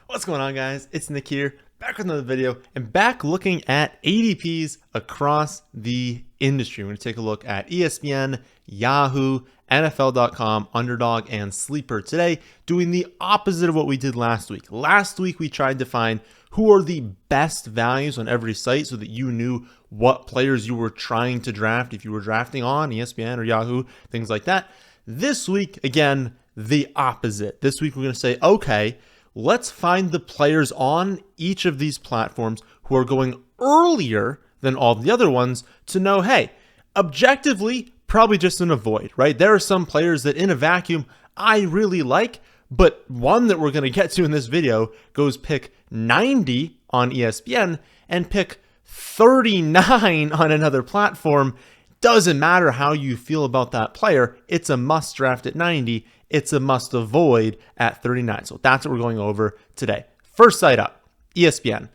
What's going on, guys? It's Nick here, back with another video, and back looking at ADPs across the industry. We're going to take a look at ESPN, Yahoo, NFL.com, Underdog, and Sleeper today, doing the opposite of what we did last week. Last week, we tried to find who are the best values on every site so that you knew what players you were trying to draft if you were drafting on ESPN or Yahoo, things like that. This week, again, the opposite. This week, we're going to say, okay, let's find the players on each of these platforms who are going earlier than all the other ones to know, hey, objectively, probably just an avoid, right? There are some players that in a vacuum I really like, but one that we're going to get to in this video goes pick 90 on ESPN and pick 39 on another platform. Doesn't matter how you feel about that player. It's a must draft at 90. It's a must avoid at 39. So that's what we're going over today. First site up, ESPN.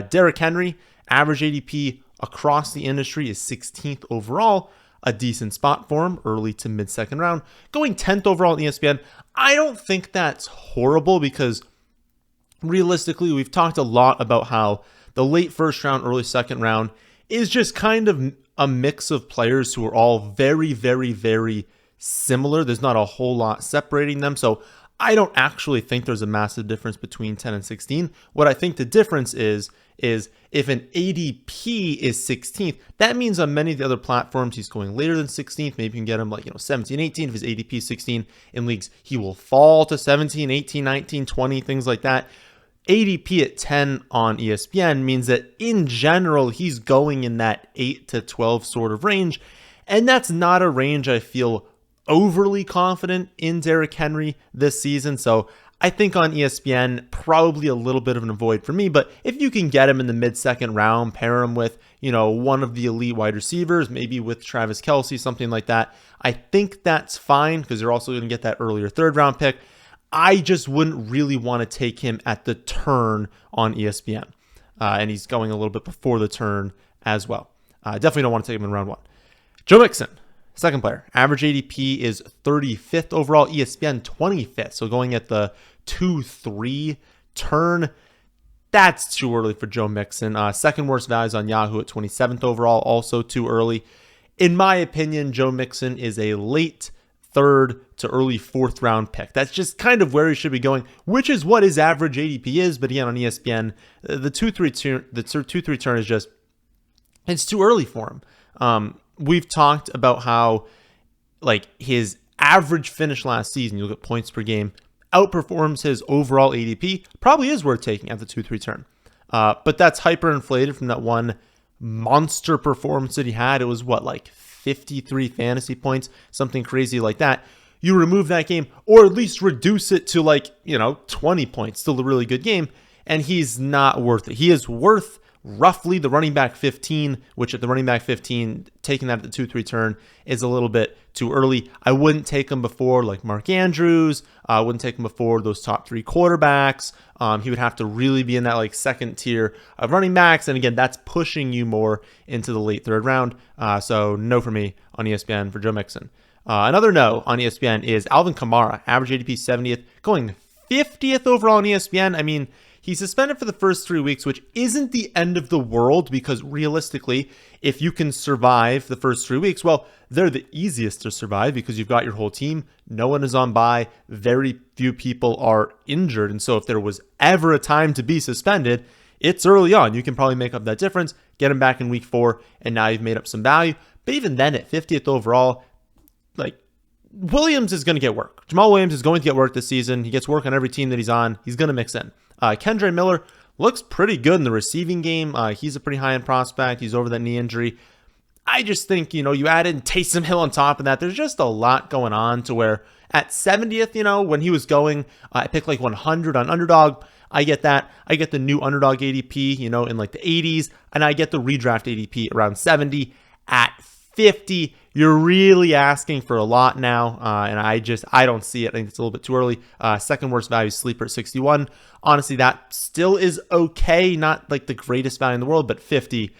Derrick Henry, average ADP across the industry is 16th overall. A decent spot for him, early to mid-second round. Going 10th overall in ESPN. I don't think that's horrible because realistically, we've talked a lot about how the late first round, early second round is just kind of a mix of players who are all very, very, very similar. There's not a whole lot separating them. So I don't actually think there's a massive difference between 10 and 16. What I think the difference is if an ADP is 16th, that means on many of the other platforms, he's going later than 16th. Maybe you can get him like, 17, 18. If his ADP is 16 in leagues, he will fall to 17, 18, 19, 20, things like that. ADP at 10 on ESPN means that in general, he's going in that 8 to 12 sort of range. And that's not a range I feel overly confident in Derrick Henry this season. So I think on ESPN, probably a little bit of an avoid for me. But if you can get him in the mid-second round, pair him with, one of the elite wide receivers, maybe with Travis Kelce, something like that, I think that's fine because you're also going to get that earlier third round pick. I just wouldn't really want to take him at the turn on ESPN. And he's going a little bit before the turn as well. Definitely don't want to take him in round one. Joe Mixon, second player. Average ADP is 35th overall, ESPN 25th. So going at the 2-3 turn, that's too early for Joe Mixon. Second worst values on Yahoo at 27th overall, also too early. In my opinion, Joe Mixon is a late third to early fourth round pick. That's just kind of where he should be going, which is what his average ADP is. But again, on ESPN, the 2-3 turn is just, it's too early for him. We've talked about how his average finish last season, you look at points per game, outperforms his overall ADP, probably is worth taking at the 2-3 turn. But that's hyperinflated from that one monster performance that he had. It was 53 fantasy points, something crazy like that. You remove that game or at least reduce it to 20 points, still a really good game. And he's not worth it. He is worth roughly the running back 15, which at the running back 15, taking that at the 2-3 turn is a little bit too early. I wouldn't take him before Mark Andrews. I wouldn't take him before those top three quarterbacks. He would have to really be in that second tier of running backs. And again, that's pushing you more into the late third round. So no for me on ESPN for Joe Mixon. Another no on ESPN is Alvin Kamara, average ADP 70th, going 50th overall on ESPN. I mean, he's suspended for the first 3 weeks, which isn't the end of the world because realistically, if you can survive the first 3 weeks, well, they're the easiest to survive because you've got your whole team. No one is on bye. Very few people are injured. And so if there was ever a time to be suspended, it's early on. You can probably make up that difference, get him back in week 4, and now you've made up some value. But even then, at 50th overall, Williams is going to get work. Jamal Williams is going to get work this season. He gets work on every team that he's on. He's going to mix in. Kendre Miller looks pretty good in the receiving game. He's a pretty high-end prospect. He's over that knee injury. I just think, you add in Taysom Hill on top of that. There's just a lot going on to where at 70th, when he was going, I picked 100 on Underdog. I get that. I get the new Underdog ADP, in the 80s, and I get the redraft ADP around 70. At 50, you're really asking for a lot now, and I don't see it. I think it's a little bit too early. Second worst value, Sleeper at 61. Honestly, that still is okay. Not the greatest value in the world, but 50,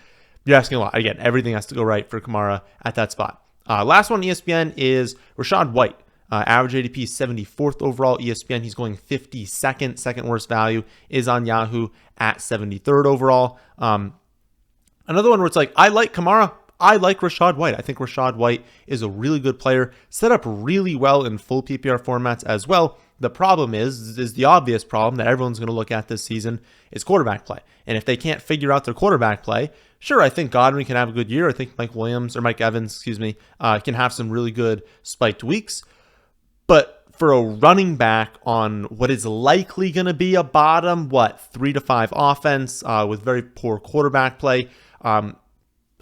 you're asking a lot. Again, everything has to go right for Kamara at that spot. Last one on ESPN is Rachaad White. Average ADP 74th overall. ESPN, he's going 52nd. Second worst value is on Yahoo at 73rd overall. Another one where it's like, I like Kamara. I like Rachaad White. I think Rachaad White is a really good player, set up really well in full PPR formats as well. The problem is the obvious problem that everyone's going to look at this season is quarterback play. And if they can't figure out their quarterback play, sure, I think Godwin can have a good year. I think Mike Evans, can have some really good spiked weeks. But for a running back on what is likely going to be a bottom, 3 to 5 offense with very poor quarterback play.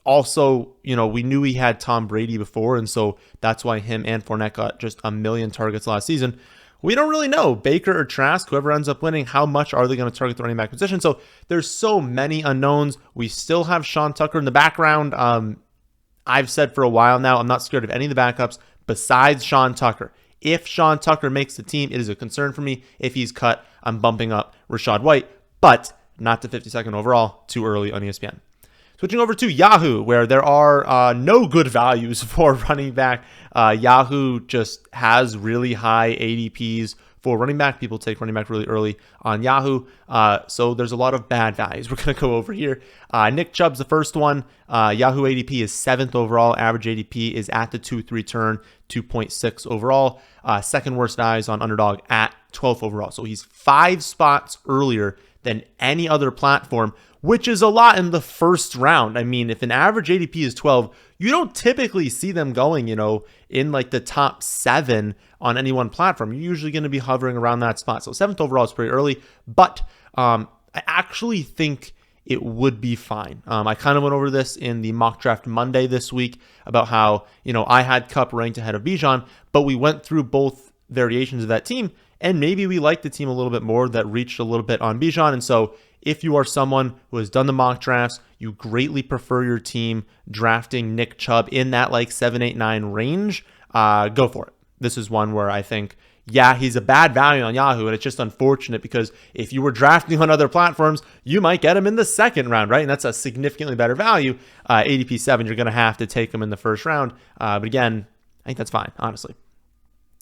Also, we knew he had Tom Brady before, and so that's why him and Fournette got just a million targets last season. We don't really know, Baker or Trask, whoever ends up winning, how much are they going to target the running back position? So there's so many unknowns. We still have Sean Tucker in the background. I've said for a while now, I'm not scared of any of the backups besides Sean Tucker. If Sean Tucker makes the team, it is a concern for me. If he's cut, I'm bumping up Rachaad White, but not to 52nd overall, too early on ESPN. Switching over to Yahoo, where there are no good values for running back. Yahoo just has really high ADPs for running back. People take running back really early on Yahoo. So there's a lot of bad values we're going to go over here. Nick Chubb's the first one. Yahoo ADP is 7th overall. Average ADP is at the 2-3 turn, 2.6 overall. Second worst values on Underdog at 12th overall. So he's 5 spots earlier than any other platform, which is a lot in the first round. I mean, if an average ADP is 12, you don't typically see them going, in like the top 7 on any one platform. You're usually going to be hovering around that spot. So 7th overall is pretty early, but I actually think it would be fine. I kind of went over this in the mock draft Monday this week about how, I had Kupp ranked ahead of Bijan, but we went through both variations of that team, and maybe we liked the team a little bit more that reached a little bit on Bijan. And so if you are someone who has done the mock drafts, you greatly prefer your team drafting Nick Chubb in that 7, 8, 9 range, go for it. This is one where I think, he's a bad value on Yahoo, and it's just unfortunate because if you were drafting on other platforms, you might get him in the second round, right? And that's a significantly better value. ADP 7, you're going to have to take him in the first round. But again, I think that's fine, honestly.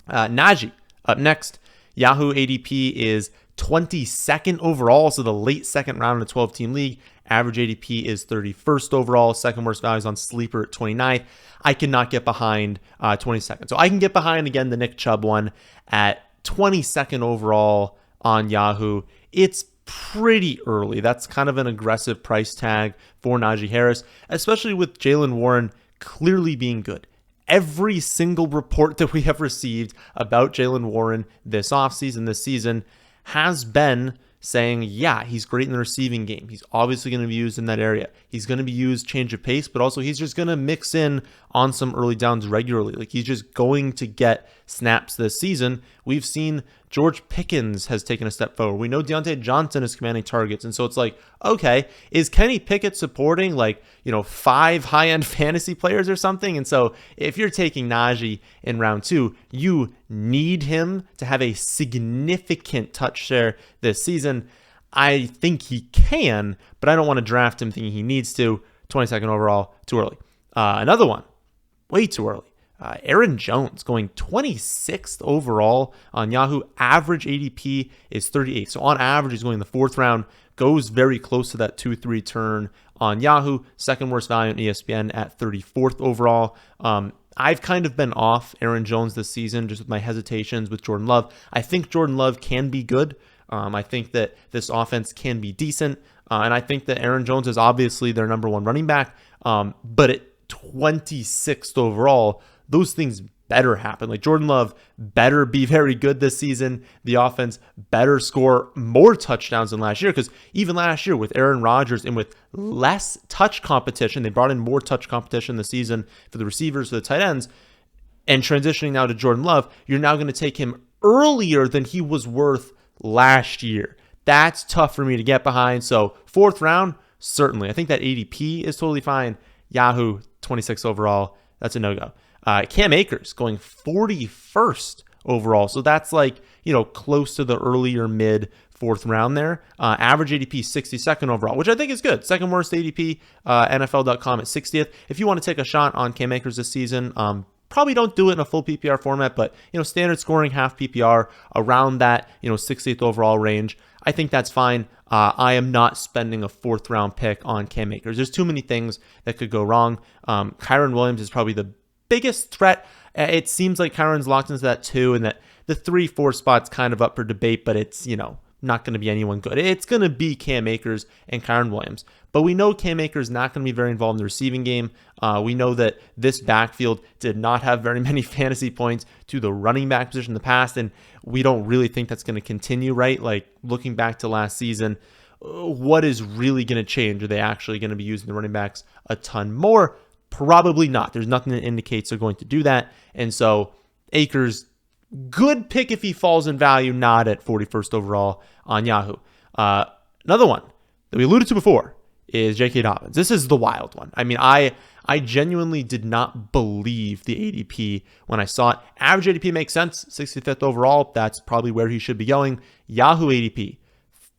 Najee up next. Yahoo ADP is 22nd overall, so the late second round in a 12-team league. Average ADP is 31st overall. Second worst values on Sleeper at 29th. I cannot get behind 22nd. So I can get behind, again, the Nick Chubb one at 22nd overall on Yahoo. It's pretty early. That's kind of an aggressive price tag for Najee Harris, especially with Jaylen Warren clearly being good. Every single report that we have received about Jaylen Warren this offseason, this season, has been saying, he's great in the receiving game. He's obviously going to be used in that area. He's going to be used change of pace, but also he's just going to mix in on some early downs regularly. He's just going to get snaps this season. We've seen George Pickens has taken a step forward. We know Deontay Johnson is commanding targets. And so it's like, okay, is Kenny Pickett supporting 5 high-end fantasy players or something? And so if you're taking Najee in round 2, you need him to have a significant touch share this season. I think he can, but I don't want to draft him thinking he needs to. 22nd overall, too early. Another one, way too early. Aaron Jones going 26th overall on Yahoo. Average ADP is 38th. So on average, he's going in the 4th round. Goes very close to that 2-3 turn on Yahoo. Second worst value on ESPN at 34th overall. I've kind of been off Aaron Jones this season just with my hesitations with Jordan Love. I think Jordan Love can be good. I think that this offense can be decent. And I think that Aaron Jones is obviously their number 1 running back. But at 26th overall, those things better happen. Jordan Love better be very good this season. The offense better score more touchdowns than last year, because even last year with Aaron Rodgers and with less touch competition, they brought in more touch competition this season for the receivers, for the tight ends, and transitioning now to Jordan Love, you're now going to take him earlier than he was worth last year. That's tough for me to get behind. So 4th round, certainly. I think that ADP is totally fine. Yahoo, 26 overall. That's a no-go. Cam Akers going 41st overall. So that's close to the earlier mid 4th round there. Average ADP 62nd overall, which I think is good. Second worst ADP, NFL.com at 60th. If you want to take a shot on Cam Akers this season, Probably don't do it in a full PPR format, but standard scoring half PPR around that 68th overall range. I think that's fine. I am not spending a 4th round pick on Cam Akers. There's too many things that could go wrong. Kyron Williams is probably the biggest threat. It seems like Kyron's locked into that too, and that the 3-4 spot's kind of up for debate, but it's, not going to be anyone good. It's going to be Cam Akers and Kyron Williams. But we know Cam Akers is not going to be very involved in the receiving game. We know that this backfield did not have very many fantasy points to the running back position in the past, and we don't really think that's going to continue, right? Like, looking back to last season, what is really going to change? Are they actually going to be using the running backs a ton more? Probably not. There's nothing that indicates they're going to do that. And so Akers, good pick if he falls in value, not at 41st overall on Yahoo. Another one that we alluded to before is J.K. Dobbins. This is the wild one. I mean, I genuinely did not believe the ADP when I saw it. Average ADP makes sense. 65th overall, that's probably where he should be going. Yahoo ADP,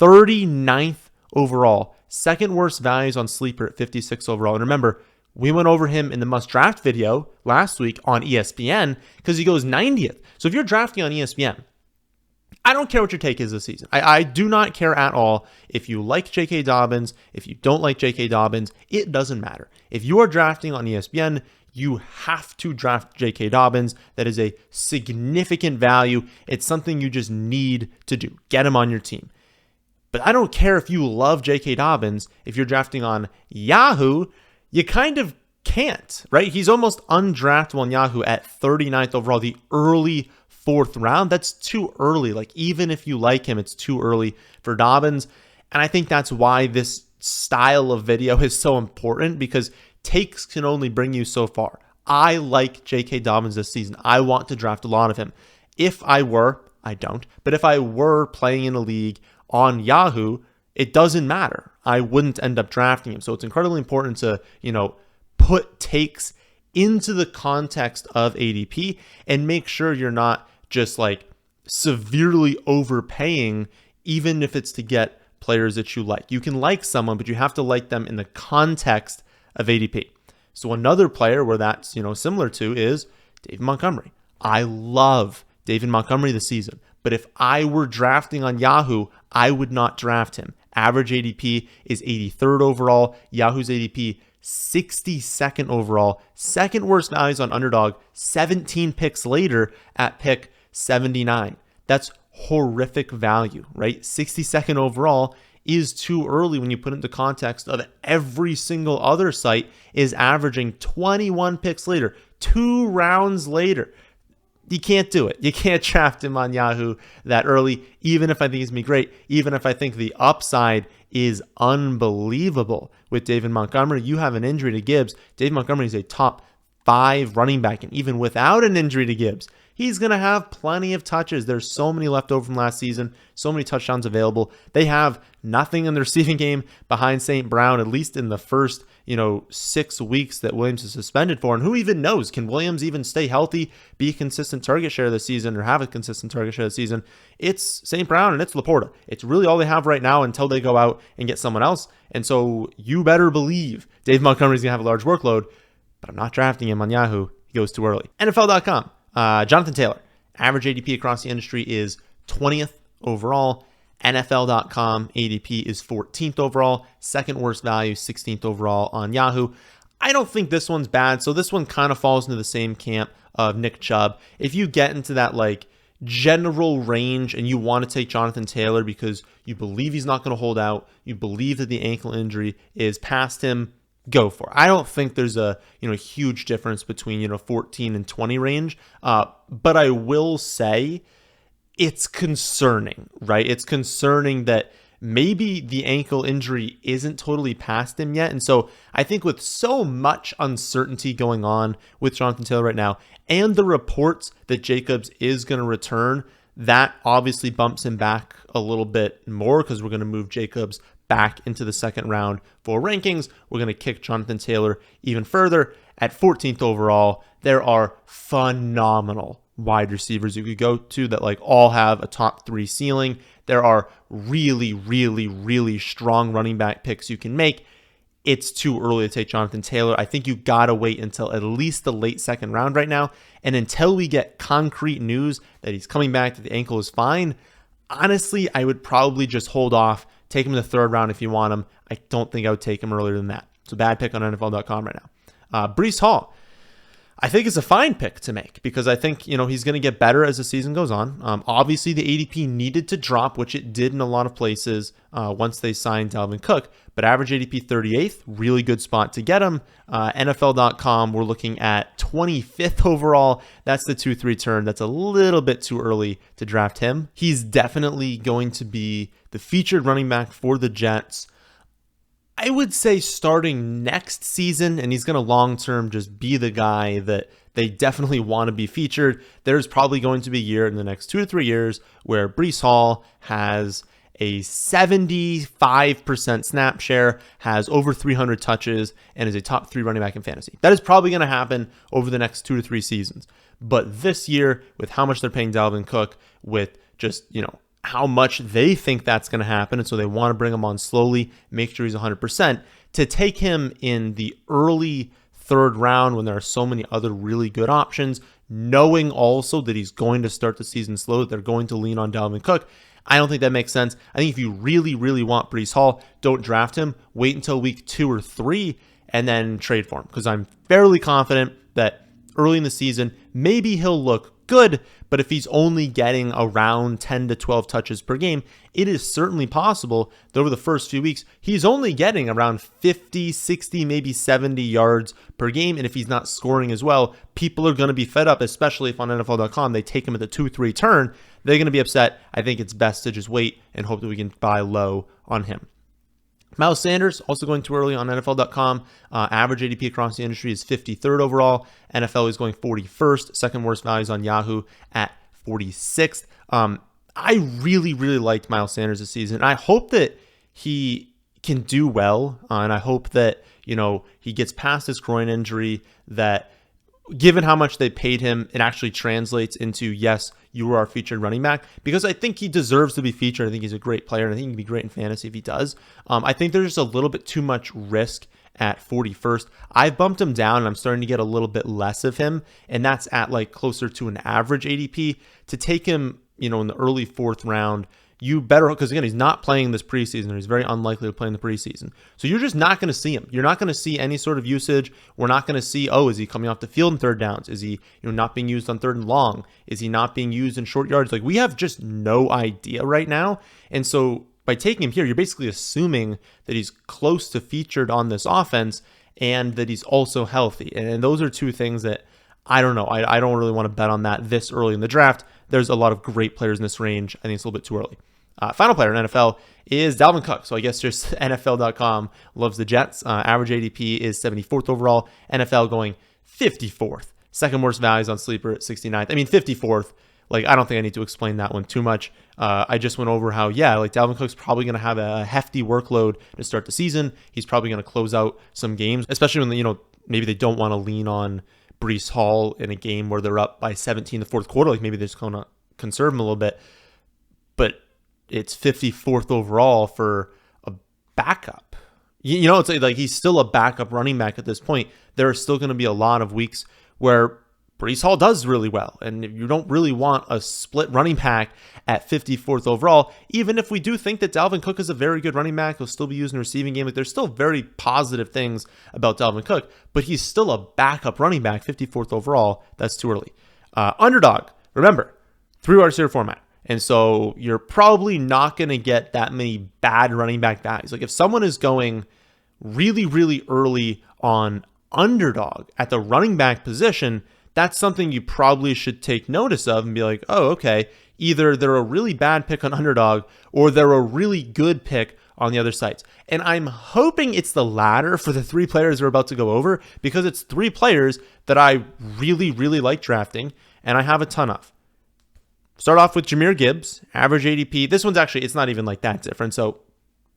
39th overall. Second worst values on Sleeper at 56 overall. And remember, we went over him in the must draft video last week on ESPN because he goes 90th. So if you're drafting on ESPN, I don't care what your take is this season. I do not care at all if you like J.K. Dobbins, if you don't like J.K. Dobbins. It doesn't matter. If you are drafting on ESPN, you have to draft J.K. Dobbins. That is a significant value. It's something you just need to do. Get him on your team. But I don't care if you love J.K. Dobbins. If you're drafting on Yahoo, you kind of can't, right? He's almost undraftable on Yahoo at 39th overall, the early 4th round. That's too early. Like, even if you like him, it's too early for Dobbins. And I think that's why this style of video is so important, because takes can only bring you so far. I like J.K. Dobbins this season. I want to draft a lot of him. If I were, I don't, but if I were playing in a league on Yahoo, it doesn't matter. I wouldn't end up drafting him. So it's incredibly important to, put takes into the context of ADP and make sure you're not just like severely overpaying, even if it's to get players that you like. You can like someone, but you have to like them in the context of ADP. So another player where that's, similar to is David Montgomery. I love David Montgomery this season, but if I were drafting on Yahoo, I would not draft him. Average ADP is 83rd overall. Yahoo's ADP, 62nd overall. Second worst values on Underdog, 17 picks later at pick 79. That's horrific value, right? 62nd overall is too early when you put it into context of every single other site is averaging 21 picks later, 2 rounds later. You can't do it. You can't draft him on Yahoo that early, even if I think he's going to be great, even if I think the upside is unbelievable with David Montgomery. You have an injury to Gibbs. David Montgomery is a top 5 running back, and even without an injury to Gibbs, he's going to have plenty of touches. There's so many left over from last season, so many touchdowns available. They have nothing in the receiving game behind St. Brown, at least in the first 6 weeks that Williams is suspended for. And who even knows? Can Williams even stay healthy, be a consistent target share this season, or have a consistent target share this season? It's St. Brown and it's Laporta. It's really all they have right now until they go out and get someone else. And so you better believe Dave Montgomery's going to have a large workload, but I'm not drafting him on Yahoo. He goes too early. NFL.com. Jonathan Taylor. Average ADP across the industry is 20th overall. NFL.com ADP is 14th overall. Second worst value, 16th overall on Yahoo. I don't think this one's bad. So this one kind of falls into the same camp of Nick Chubb. If you get into that general range and you want to take Jonathan Taylor because you believe he's not going to hold out, you believe that the ankle injury is past him, go for it. I don't think there's a huge difference between 14 and 20 range, but I will say it's concerning, right? It's concerning that maybe the ankle injury isn't totally past him yet. And so I think with so much uncertainty going on with Jonathan Taylor right now, and the reports that Jacobs is going to return, that obviously bumps him back a little bit more because we're going to move Jacobs back into the second round for rankings. We're going to kick Jonathan Taylor even further. At 14th overall, there are phenomenal wide receivers you could go to that all have a top 3 ceiling. There are really, really, really strong running back picks you can make. it's too early to take Jonathan Taylor. I think you got to wait until at least the late second round right now. And until we get concrete news that he's coming back, that the ankle is fine, honestly, I would probably just hold off. Take him in the third round if you want him. I don't think I would take him earlier than that. It's a bad pick on NFL.com right now. Breece Hall, I think it's a fine pick to make because I think, he's going to get better as the season goes on. Obviously, the ADP needed to drop, which it did in a lot of places once they signed Dalvin Cook. But average ADP 38th, really good spot to get him. NFL.com, we're looking at 25th overall. That's the 2-3 turn. That's a little bit too early to draft him. He's definitely going to be the featured running back for the Jets, I would say, starting next season, and he's going to long-term just be the guy that they definitely want to be featured. There's probably going to be a year in the next 2 to 3 years where Breece Hall has a 75% snap share, has over 300 touches, and is a top 3 running back in fantasy. That is probably going to happen over the next 2 to 3 seasons. But this year, with how much they're paying Dalvin Cook, with just, how much they think that's going to happen, and so they want to bring him on slowly, make sure he's 100%. To take him in the early third round when there are so many other really good options, knowing also that he's going to start the season slow, that they're going to lean on Dalvin Cook, I don't think that makes sense. I think if you really, really want Breece Hall, don't draft him. Wait until week 2 or 3 and then trade for him, because I'm fairly confident that early in the season, maybe he'll look good, but if he's only getting around 10 to 12 touches per game, it is certainly possible that over the first few weeks, he's only getting around 50, 60, maybe 70 yards per game. And if he's not scoring as well, people are going to be fed up, especially if on NFL.com they take him at the 2-3 turn. They're going to be upset. I think it's best to just wait and hope that we can buy low on him. Miles Sanders, also going too early on NFL.com. Average ADP across the industry is 53rd overall. NFL is going 41st. Second worst values on Yahoo at 46th. I really, really liked Miles Sanders this season. I hope that he can do well. And I hope that, he gets past his groin injury, that given how much they paid him, it actually translates into, yes, you are our featured running back, because I think he deserves to be featured. I think he's a great player, and I think he can be great in fantasy if he does. I think there's just a little bit too much risk at 41st. I've bumped him down, and I'm starting to get a little bit less of him, and that's at like closer to an average ADP. To take him, in the early 4th round, you better, because again, he's not playing this preseason, or he's very unlikely to play in the preseason. So you're just not going to see him. You're not going to see any sort of usage. We're not going to see, is he coming off the field in third downs? Is he, not being used on 3rd and long? Is he not being used in short yards? Like, we have just no idea right now. And so by taking him here, you're basically assuming that he's close to featured on this offense and that he's also healthy. And those are two things that I don't know. I don't really want to bet on that this early in the draft. There's a lot of great players in this range. I think it's a little bit too early. Final player in NFL is Dalvin Cook. So I guess just NFL.com loves the Jets. Average ADP is 74th overall. NFL going 54th. Second worst values on Sleeper at 69th. 54th. I don't think I need to explain that one too much. I just went over how, Dalvin Cook's probably going to have a hefty workload to start the season. He's probably going to close out some games, especially when, maybe they don't want to lean on Breece Hall in a game where they're up by 17 in the 4th quarter. Maybe they're just going to conserve him a little bit. But it's 54th overall for a backup. It's like he's still a backup running back at this point. There are still going to be a lot of weeks where Breece Hall does really well. And if you don't really want a split running back at 54th overall, even if we do think that Dalvin Cook is a very good running back, he'll still be used in the receiving game. There's still very positive things about Dalvin Cook, but he's still a backup running back, 54th overall. That's too early. Underdog, remember, 3 wide receiver format. And so you're probably not going to get that many bad running back values. Like if someone is going really, really early on Underdog at the running back position, that's something you probably should take notice of and be like, oh, okay, either they're a really bad pick on Underdog or they're a really good pick on the other sites. And I'm hoping it's the latter for the 3 players we're about to go over, because it's 3 players that I really, really like drafting and I have a ton of. Start off with Jahmyr Gibbs, average ADP. This one's actually, it's not even like that different, so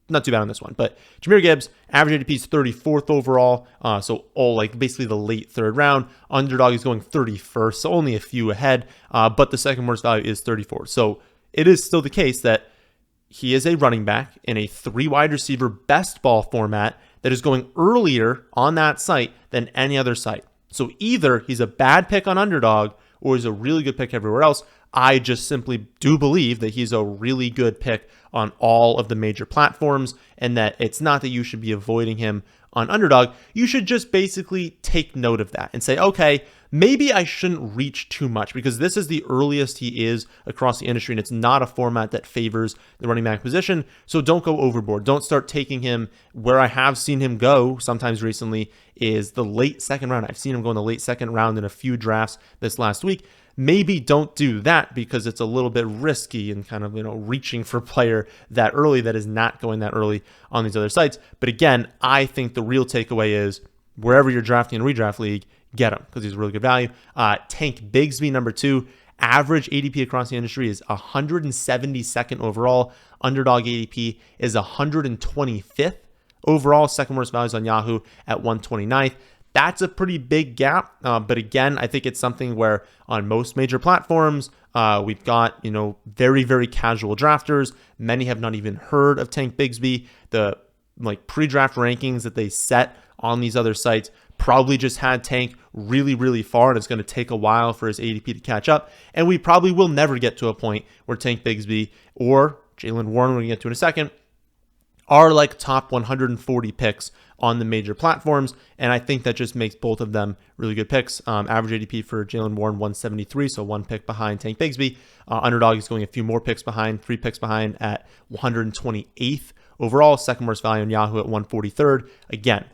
not too bad on this one. But Jahmyr Gibbs, average ADP is 34th overall, so all basically the late 3rd round. Underdog is going 31st, so only a few ahead, but the second worst value is 34th. So it is still the case that he is a running back in a 3 wide receiver best ball format that is going earlier on that site than any other site. So either he's a bad pick on Underdog or he's a really good pick everywhere else. I just simply do believe that he's a really good pick on all of the major platforms, and that it's not that you should be avoiding him on Underdog. You should just basically take note of that and say, okay, maybe I shouldn't reach too much, because this is the earliest he is across the industry, and it's not a format that favors the running back position. So don't go overboard. Don't start taking him where I have seen him go sometimes recently is the late second round. I've seen him go in the late second round in a few drafts this last week. Maybe don't do that, because it's a little bit risky and kind of, reaching for a player that early that is not going that early on these other sites. But again, I think the real takeaway is wherever you're drafting in a redraft league, get him, because he's really good value. Tank Bigsby, number 2. Average ADP across the industry is 172nd overall. Underdog ADP is 125th overall. Second worst values on Yahoo at 129th. That's a pretty big gap. But again, I think it's something where on most major platforms, we've got, very, very casual drafters. Many have not even heard of Tank Bigsby. The pre-draft rankings that they set on these other sites probably just had Tank really, really far, and it's going to take a while for his ADP to catch up. And we probably will never get to a point where Tank Bigsby or Jaylen Warren, we're going to get to in a second, are like top 140 picks on the major platforms. And I think that just makes both of them really good picks. Average ADP for Jaylen Warren, 173, so 1 pick behind Tank Bigsby. Underdog is going a few more picks behind, 3 picks behind at 128th overall. Second worst value on Yahoo at 143rd. Again,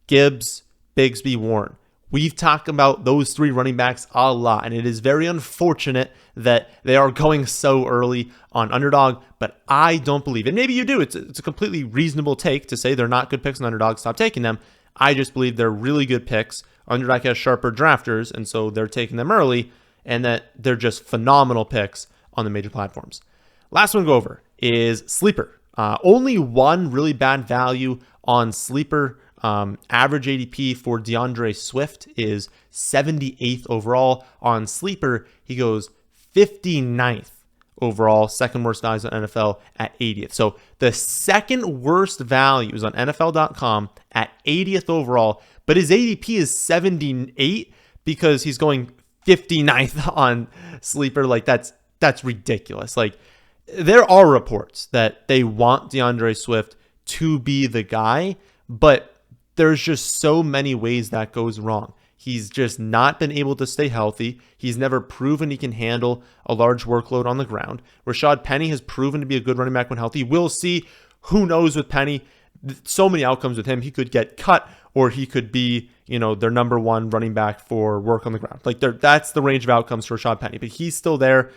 Gibbs, Bigsby, Warren. We've talked about those 3 running backs a lot, and it is very unfortunate that they are going so early on Underdog, but I don't believe it. Maybe you do. It's a completely reasonable take to say they're not good picks on Underdog. Stop taking them. I just believe they're really good picks. Underdog has sharper drafters, and so they're taking them early, and that they're just phenomenal picks on the major platforms. Last one to go over is Sleeper. Only one really bad value on Sleeper. Average ADP for DeAndre Swift is 78th overall. On Sleeper, he goes 59th overall. Second worst values on NFL at 80th. So the second worst values on NFL.com at 80th overall, but his ADP is 78 because he's going 59th on Sleeper. That's ridiculous. There are reports that they want DeAndre Swift to be the guy, but there's just so many ways that goes wrong. He's just not been able to stay healthy. He's never proven he can handle a large workload on the ground. Rashad Penny has proven to be a good running back when healthy. We'll see. Who knows with Penny? So many outcomes with him. He could get cut, or he could be, their number 1 running back for work on the ground. That's the range of outcomes for Rashad Penny, but he's still there.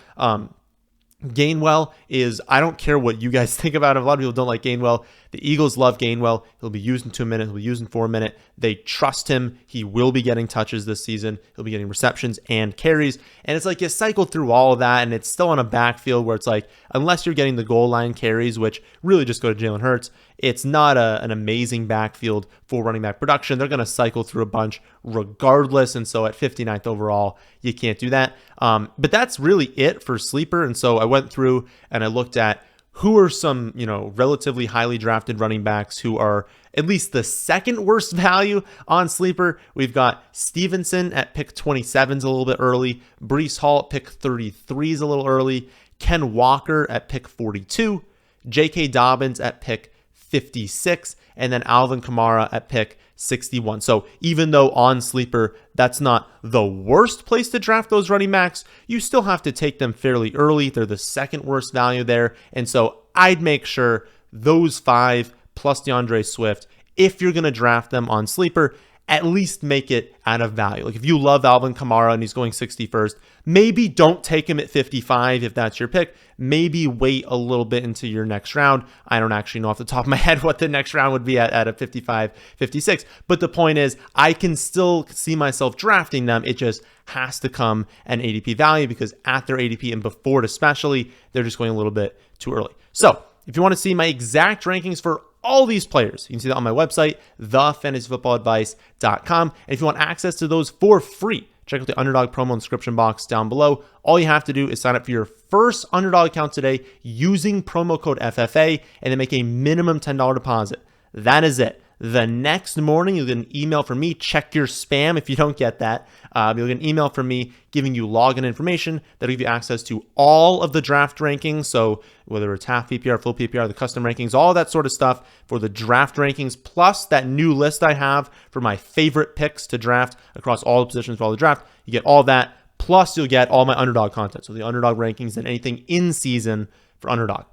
Gainwell is, I don't care what you guys think about him. A lot of people don't like Gainwell. The Eagles love Gainwell. He'll be used in 2 minutes. He'll be used in 4 minutes. They trust him. He will be getting touches this season. He'll be getting receptions and carries. And it's you cycle through all of that, and it's still on a backfield where it's unless you're getting the goal line carries, which really just go to Jalen Hurts, it's not an amazing backfield for running back production. They're going to cycle through a bunch regardless. And so at 59th overall, you can't do that. But that's really it for Sleeper. And so I went through and I looked at who are some, relatively highly drafted running backs who are at least the second worst value on Sleeper. We've got Stevenson at pick 27 is a little bit early. Breece Hall at pick 33 is a little early. Ken Walker at pick 42. J.K. Dobbins at pick 56, and then Alvin Kamara at pick 61. So even though on Sleeper, that's not the worst place to draft those running backs, you still have to take them fairly early. They're the second worst value there. And so I'd make sure those 5 plus DeAndre Swift, if you're going to draft them on Sleeper, at least make it out of value. If you love Alvin Kamara and he's going 61st, maybe don't take him at 55 if that's your pick. Maybe wait a little bit into your next round. I don't actually know off the top of my head what the next round would be at a 55, 56. But the point is, I can still see myself drafting them. It just has to come an ADP value, because at their ADP and before it especially, they're just going a little bit too early. So if you want to see my exact rankings for all these players, you can see that on my website, thefantasyfootballadvice.com. And if you want access to those for free, check out the Underdog promo description box down below. All you have to do is sign up for your first Underdog account today using promo code FFA, and then make a minimum $10 deposit. That is it. The next morning, you'll get an email from me. Check your spam if you don't get that. You'll get an email from me giving you login information that'll give you access to all of the draft rankings. So whether it's half PPR, full PPR, the custom rankings, all that sort of stuff for the draft rankings, plus that new list I have for my favorite picks to draft across all the positions for all the draft. You get all that. Plus, you'll get all my Underdog content. So the Underdog rankings and anything in season for Underdog.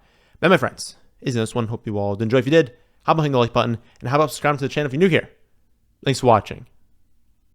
Now, my friends, isn't this one? Hope you all did enjoy. If you did, how about hitting the like button? And how about subscribing to the channel if you're new here? Thanks for watching.